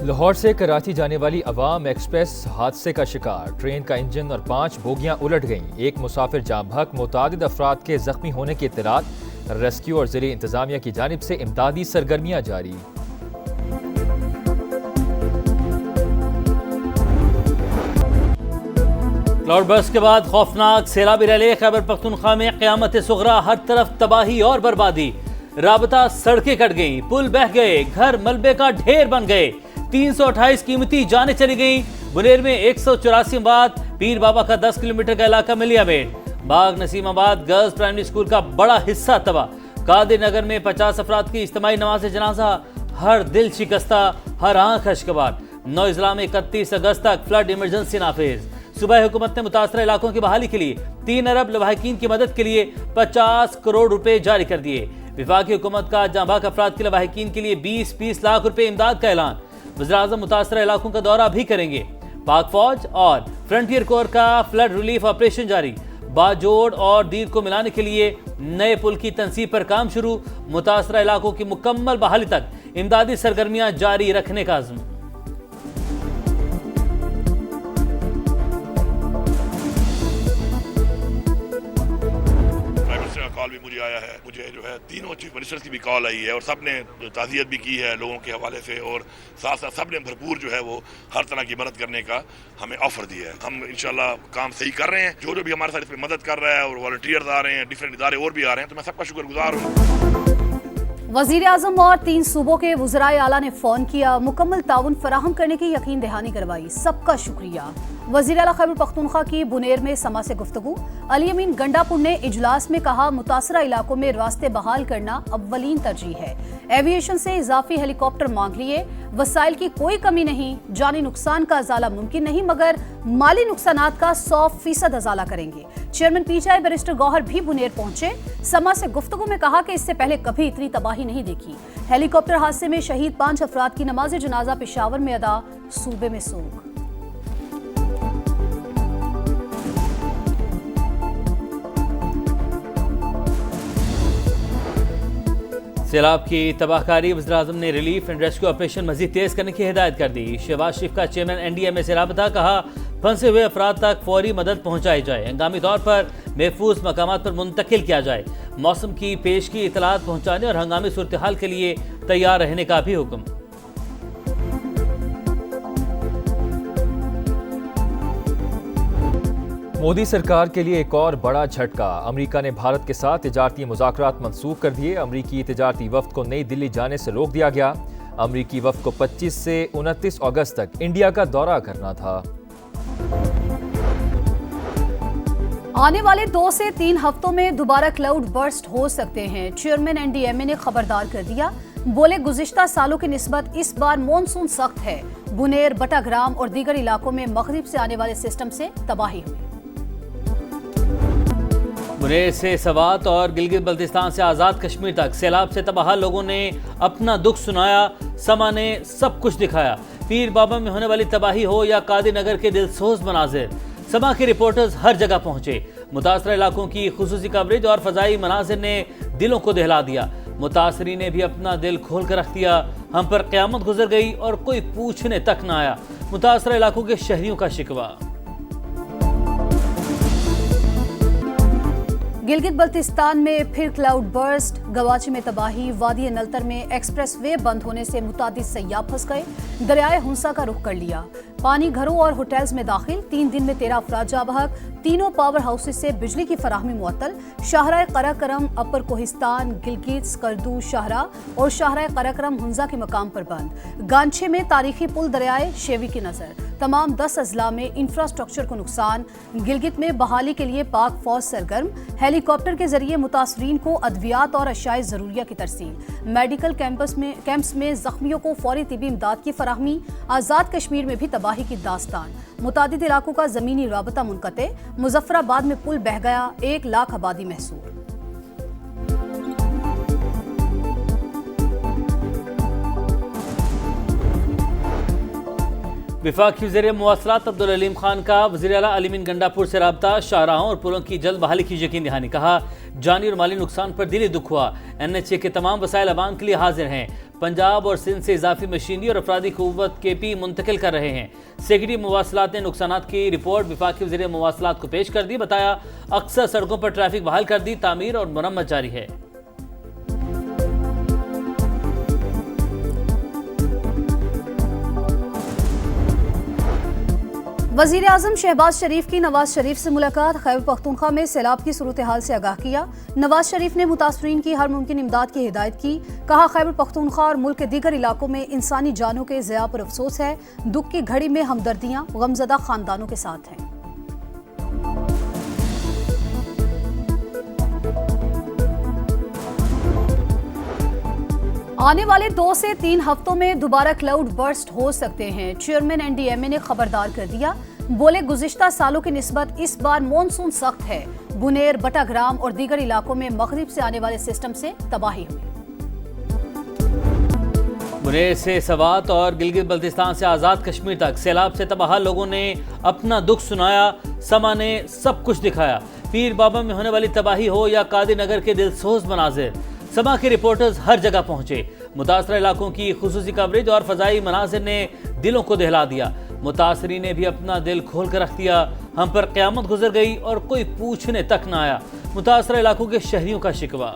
लाहौर से कराची जाने वाली अवाम एक्सप्रेस हादसे का शिकार। ट्रेन का इंजन और 5 बोगियां उलट गईं। एक मुसाफिर जाँ बहक, मुतादिद अफराद के जख्मी होने की इत्तलात। रेस्क्यू और ज़िले इंतजामिया की जानिब से इमदादी सरगर्मियां जारी। क्लाउड बर्स्ट के बाद खौफनाक सैलाबी रैली। खैबर पख्तूनख्वा में क़यामत सुगरा, हर तरफ तबाही और बर्बादी। राबता सड़कें कट गईं, पुल बह गए, घर मलबे का ढेर बन गए। 328 कीमती जानें चली गईं। बुनेर में 184 अमवात। पीर बाबा का 10 किलोमीटर का इलाका मिलियामेट। बाग नसीमाबाद गर्ल्स प्राइमरी स्कूल का बड़ा हिस्सा तबाह। कादिर नगर में 50 अफराद की इज्तिमाई नमाज जनाजा। हर दिल शिकस्ता, हर आंख अश्कबार। 9 अजला में 31 अगस्त तक फ्लड इमरजेंसी नाफिज। सूबाई हुकूमत ने मुतासरा इलाकों की बहाली के लिए 3 अरब लवाहिकीन की मदद के लिए 50 करोड़ रुपए जारी कर दिए। विफाकी हुकूमत का जाँ बहक अफराद के लवाहिकीन के लिए 20-20 लाख रुपए इमदाद का ऐलान। वज़ीर-ए-आज़म मुतासरा इलाकों का दौरा भी करेंगे। पाक फौज और फ्रंटियर कोर का फ्लड रिलीफ ऑपरेशन जारी। बाजोड़ और दीर को मिलाने के लिए नए पुल की तनसीब पर काम शुरू। मुतासरा इलाकों की मुकम्मल बहाली तक इमदादी सरगर्मियां जारी रखने का अज़्म। कॉल भी मुझे आया है, मुझे जो है तीनों चीफ मिनिस्टर्स की भी कॉल आई है और सब ने ताज़ियत भी की है लोगों के हवाले से, और साथ साथ सब ने भरपूर जो है वो हर तरह की मदद करने का हमें ऑफर दिया है। हम इंशाल्लाह काम सही कर रहे हैं। जो भी हमारे साथ इसमें मदद कर रहा है और वॉलंटियर्स आ रहे हैं, डिफरेंट इदारे और भी आ रहे हैं, तो मैं सबका शुक्रगुजार हूँ। वज़ीर आज़म और 3 सूबों के वज़राए आला ने फ़ोन किया, मुकम्मल ताउन फराहम करने की यकीन दहानी करवाई। सबका शुक्रिया। वज़ीर आला खैबर पख्तूनख्वा की बुनेर में समा से गुफ्तगू। अली अमीन गंडापुर ने इजलास में कहा, मुतासरा इलाकों में रास्ते बहाल करना अव्वलीन तरजीह है। एविएशन से इजाफी हेलीकॉप्टर मांग लिए। वसाइल की कोई कमी नहीं। जानी नुकसान का अजाला मुमकिन नहीं, मगर माली नुकसानात का 100% अजाला करेंगे। चेयरमैन पीटीआई बैरिस्टर गौहर भी बुनेर पहुंचे। समा से गुफ्तगू में कहा कि इससे पहले कभी इतनी तबाही नहीं देखी। हेलीकॉप्टर हादसे में शहीद 5 अफराद की नमाज जनाजा पेशावर में अदा। सूबे में सोग। सैलाब की तबाहकारी। वज़ीर-ए-आज़म ने रिलीफ एंड रेस्क्यू ऑपरेशन मजीद तेज करने की हिदायत कर दी। शहबाज शरीफ का चेयरमैन एनडीएमए से राबता। कहा, फंसे हुए अफराद तक फौरी मदद पहुँचाई जाए। हंगामी तौर पर महफूज मकामात पर मुंतकिल किया जाए। मौसम की पेश की इतलात पहुँचाने और हंगामी सूरत हाल के लिए तैयार रहने का भी हुक्म। मोदी सरकार के लिए एक और बड़ा झटका। अमेरिका ने भारत के साथ तिजारती मुज़ाकरात मंसूख कर दिए। अमेरिकी तिजारती वफ्द को नई दिल्ली जाने से रोक दिया गया। अमेरिकी वफ्द को 25 से 29 अगस्त तक इंडिया का दौरा करना था। आने वाले 2 से 3 हफ्तों में दोबारा क्लाउड बर्स्ट हो सकते हैं। चेयरमैन एनडीएमए ने खबरदार कर दिया। बोले, गुज़िश्ता सालों की निस्बत इस बार मॉनसून सख्त है। बुनेर, बटाग्राम और दीगर इलाकों में मगरिब से आने वाले सिस्टम से तबाही हुई। बुनेर से सवात और गिलगित बल्तिस्तान से आज़ाद कश्मीर तक सैलाब से तबाह लोगों ने अपना दुख सुनाया। समा ने सब कुछ दिखाया। पीर बाबा में होने वाली तबाही हो या कादिर नगर के दिलसोज मनाजिर, समा के रिपोर्टर्स हर जगह पहुंचे। मुतासरा इलाकों की खुसूसी कवरेज और फजाई मनाजिर ने दिलों को दहला दिया। मुतासरी ने भी अपना दिल खोल कर रख दिया। हम पर क़यामत गुजर गई और कोई पूछने तक न आया। मुतासरा इलाकों के शहरियों का शिकवा। गिलगित बल्तिस्तान में फिर क्लाउड बर्स्ट। गवाची में तबाही। वादी नलतर में एक्सप्रेस वे बंद होने से मुतादिद सयाह फंस गए। दरियाए हुंसा का रुख कर लिया। पानी घरों और होटल्स में दाखिल। 3 दिन में 13 अफराद जाँ बहक। तीनों पावर हाउसेस से बिजली की फराहमी मुअत्तल। शाहराए कराकरम, अपर कोहिस्तान, गिलगित, स्कर्दू, शाहरा और शाहराए कराकरम हुंजा के मकाम पर बंद। गांछे में तारीखी पुल दरियाए शेवी की नजर। तमाम 10 अजला में इंफ्रास्ट्रक्चर को नुकसान। गिलगित में बहाली के लिए पाक फौज सरगर्म। हेलीकॉप्टर के जरिए मुतासरीन को अद्वियात और अशाए ज़रूरिया की तरसील। मेडिकल कैंप्स में जख्मियों को फौरी तिबी इमदाद की फराहमी। आज़ाद कश्मीर में भी तबाही की दास्तान। मुतादिद इलाकों का ज़मीनी राबता मुनक़ते। मुजफ्फराबाद में पुल बह गया। 1 लाख आबादी महसूर। वफाकी वज़ीर मवासलात अब्दुल अलीम खान का वज़ीर आला अली अमीन गंडापुर से राब्ता। शाहराहों और पुलों की जल्द बहाली की यकीन दहानी। कहा, जानी और माली नुकसान पर दिली दुख हुआ। NHA के तमाम वसाइल अवाम के लिए हाजिर हैं। पंजाब और सिंध से इजाफी मशीनरी और अफरादी कुव्वत के भी मुंतकिल कर रहे हैं। सेक्रेटरी मवासलात ने नुकसानात की रिपोर्ट वफाकी वज़ीर मवासलात को पेश कर दी। बताया अक्सर सड़कों पर ट्रैफिक बहाल कर दी, तामीर और मरम्मत जारी है। वज़ीर आज़म शहबाज शरीफ की नवाज शरीफ से मुलाकात। खैबर पख्तूनख्वा में सैलाब की सूरत हाल से आगाह किया। नवाज शरीफ ने मुतासरीन की हर मुमकिन इमदाद की हिदायत की। कहा खैबर पख्तूनख्वा और मुल्क के दीगर इलाकों में इंसानी जानों के ज़िया पर अफसोस है। दुख की घड़ी में हमदर्दियाँ गमज़दा खानदानों के साथ हैं। आने वाले 2 से 3 हफ्तों में दोबारा क्लाउड बर्स्ट हो सकते हैं। चेयरमैन NDMA ने खबरदार कर दिया। बोले गुज़िश्ता सालों की निस्बत इस बार मॉनसून सख्त है। बुनेर, बटाग्राम और दीगर इलाकों में मगरिब से आने वाले सिस्टम से तबाही हुई। बुनेर से सवात और गिलगित बल्तिस्तान से आज़ाद कश्मीर तक सैलाब से तबाह लोगों ने अपना दुख सुनाया। समा ने सब कुछ दिखाया। पीर बाबा में होने वाली तबाही हो या कादी नगर के दिलसोज मनाजिर, समा के रिपोर्टर्स हर जगह पहुंचे। मुतासरा इलाकों की खुसूसी कवरेज और फजाई मनाजिर ने दिलों को दहला दिया। मुतासरी ने भी अपना दिल खोल कर रख दिया। हम पर क़यामत गुजर गई और कोई पूछने तक न आया। मुतासरा इलाकों के शहरियों का शिकवा।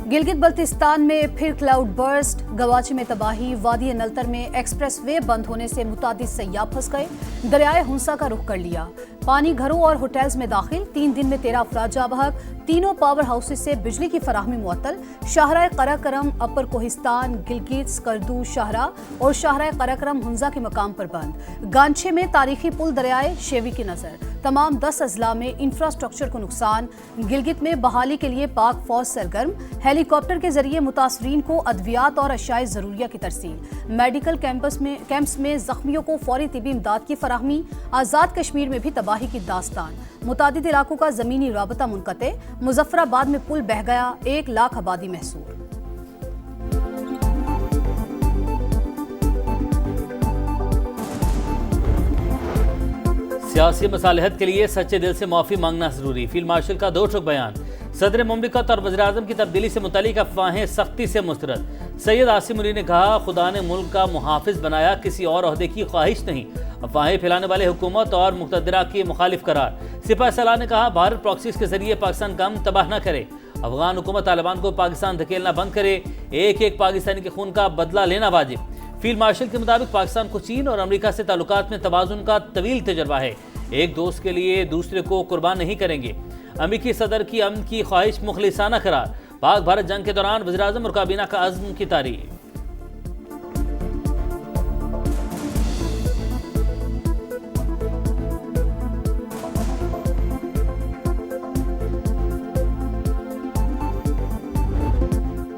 गिलगित बल्तिस्तान में फिर क्लाउड बर्स्ट, गवाची में तबाही, वादी नलतर में एक्सप्रेस वे बंद होने से मुतादिद सयाह फंस गए। दरियाए हुंसा का रुख कर लिया। पानी घरों और होटल्स में दाखिल। 3 दिन में 13 अफराद जा बहक। तीनों पावर हाउसेज से बिजली की फराहमी मुअत्तल। शाहराए कराकरम, अपर कोहिस्तान, गिलगित, स्कर्दू, शाहरा और शाहराए कराकरम हुंजा के मकाम पर बंद। गांछे में तारीखी पुल दरियाए शेवी की नजर। तमाम 10 अजला में इंफ्रास्ट्रक्चर को नुकसान। गिलगित में बहाली के लिए पाक फौज सरगर्म। हेलीकॉप्टर के जरिए मुतासरीन को अद्वियात और अशाए ज़रूरिया की तरसील। मेडिकल कैंप्स में जख्मियों को फौरी तिबी इमदाद की फराहमी। आज़ाद कश्मीर में भी तबाही की दास्तान। मुतादिद इलाकों का ज़मीनी राबता मुनक़ते। मुजफ्फराबाद में पुल बह गया। 1 लाख आबादी महसूर। सियासी मसालहत के लिए सच्चे दिल से माफ़ी मांगना जरूरी। फील्ड मार्शल का 2 टूक बयान। सदर मुमलिकत और वज़ीर आज़म की तब्दीली से मुतालिक अफवाहें सख्ती से मुस्तरद। सैयद आसिम अली ने कहा खुदा ने मुल्क का मुहाफिज बनाया, किसी और ओहदे की ख्वाहिश नहीं। अफवाहें फैलाने वाले हुकूमत और मुक़तदरा के मुखालिफ करार। सिपह सलाह ने कहा भारत प्रॉक्सीज के जरिए पाकिस्तान का तबाह न करे। अफगान हुकूमत तालिबान को पाकिस्तान धकेलना बंद करे। एक पाकिस्तानी के खून का बदला लेना वाजिब। फील्ड मार्शल के मुताबिक पाकिस्तान को चीन और अमेरिका से ताल्लुकात में तवाज़ुन का तवील तजर्बा है। एक दोस्त के लिए दूसरे को कुर्बान नहीं करेंगे। अमेरिकी सदर की अमन की ख्वाहिश मुखलिसाना करार। पाक भारत जंग के दौरान वज़ीर आज़म और काबीना का अज़्म की तारीफ।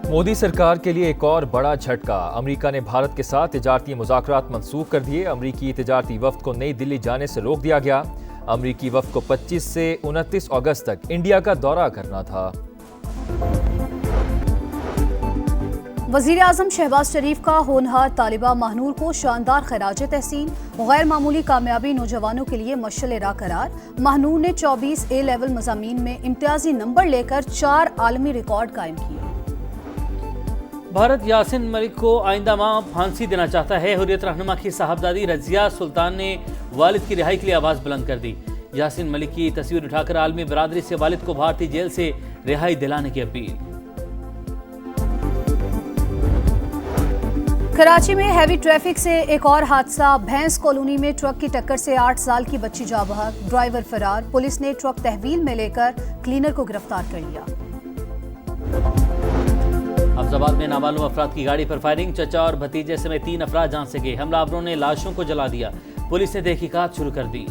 मोदी सरकार के लिए एक और बड़ा झटका। अमेरिका ने भारत के साथ तिजारती मुज़ाकरात मंसूख कर दिए। अमेरिकी तिजारती वफ्द को नई दिल्ली जाने से रोक दिया गया। अमेरिकी वफ्द को 25 से 29 अगस्त तक इंडिया का दौरा करना था। वज़ीर आज़म शहबाज शरीफ का होनहार तालिबा महनूर को शानदार खराज तहसीन। गैर मामूली कामयाबी नौजवानों के लिए मशअल राह करार। महनूर ने 24 A लेवल मज़ामीन में इम्तियाजी नंबर लेकर 4 आलमी रिकॉर्ड कायम किए। भारत यासिन मलिक को आइंदा माह फांसी देना चाहता है। हुर्रियत रहनुमा की साहबजादी रजिया सुल्तान ने वालिद की रिहाई के लिए आवाज़ बुलंद कर दी। यासिन मलिक की तस्वीर उठाकर आलमी बरादरी से वालिद को भारतीय जेल से रिहाई दिलाने की अपील। कराची में हैवी ट्रैफिक से एक और हादसा। भैंस कॉलोनी में ट्रक की टक्कर से 8 साल की बच्ची जा बहक। ड्राइवर फरार। पुलिस ने ट्रक तहवील में लेकर क्लीनर को गिरफ्तार कर लिया। अफजाबाद में नामालूम अफराद की गाड़ी पर फायरिंग। चचा और भतीजे समेत 3 अफराद जान से गए। हमलावरों ने लाशों को जला दिया। पुलिस ने तहकीकात शुरू कर दी।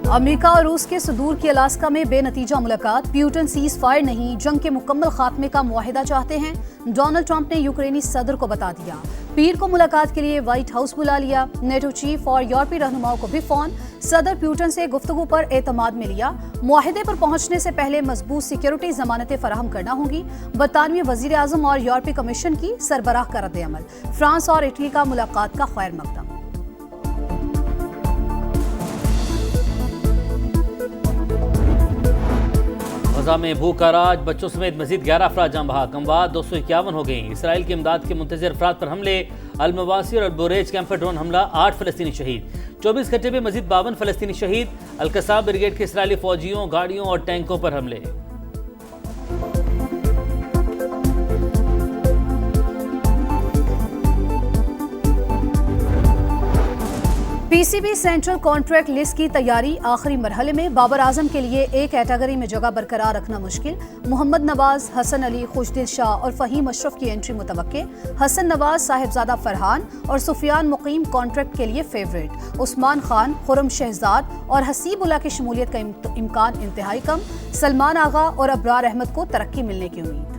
अमेरिका और रूस के सुदूर की अलास्का में बेनतीजा मुलाकात। प्यूटन सीज फायर नहीं, जंग के मुकम्मल खात्मे का मुआहिदा चाहते हैं। डोनाल्ड ट्रंप ने यूक्रेनी सदर को बता दिया। पीर को मुलाकात के लिए व्हाइट हाउस बुला लिया। नेटो चीफ और यूरोपीय रहनुमाओं को भी फोन। सदर प्यूटन से गुफ्तगू पर एतमाद में लिया। मुआहिदे पर पहुंचने से पहले मजबूत सिक्योरिटी जमानतें फराहम करना होंगी। बरतानवी वजीर आजम और यूरोपीय कमीशन की सरबराह का रद्द अमल। फ्रांस और इटली का मुलाकात का खैर मकदम। गजा में भूख का राज, बच्चों समेत मजीद 11 अफराद जान बहक, अमवात 251 हो गई। इसराइल की इमदाद के मुंतज़िर अफराद पर हमले, अल-मवासी और बुरेज कैंप पर ड्रोन हमला, 8 फलस्तीनी शहीद। 24 घंटे में मजीद 52 फलस्तीनी शहीद। अल-कसाब ब्रिगेड के इसराइली फौजियों, गाड़ियों और टैंकों पर हमले। पीसीबी सेंट्रल कॉन्ट्रैक्ट लिस्ट की तैयारी आखिरी मरहले में। बाबर आजम के लिए एक कैटेगरी में जगह बरकरार रखना मुश्किल। मोहम्मद नवाज, हसन अली, खुशदिल शाह और फहीम अशरफ की एंट्री मुतवक्के। हसन नवाज, साहिबजादा फरहान और सुफियान मुकीम कॉन्ट्रैक्ट के लिए फेवरेट। उस्मान खान, खुरम शहजाद और हसीबुल्ला की शमूलियत का इम्कान इंतहाई कम। सलमान आगा और अबरार अहमद को तरक्की मिलने की उम्मीद।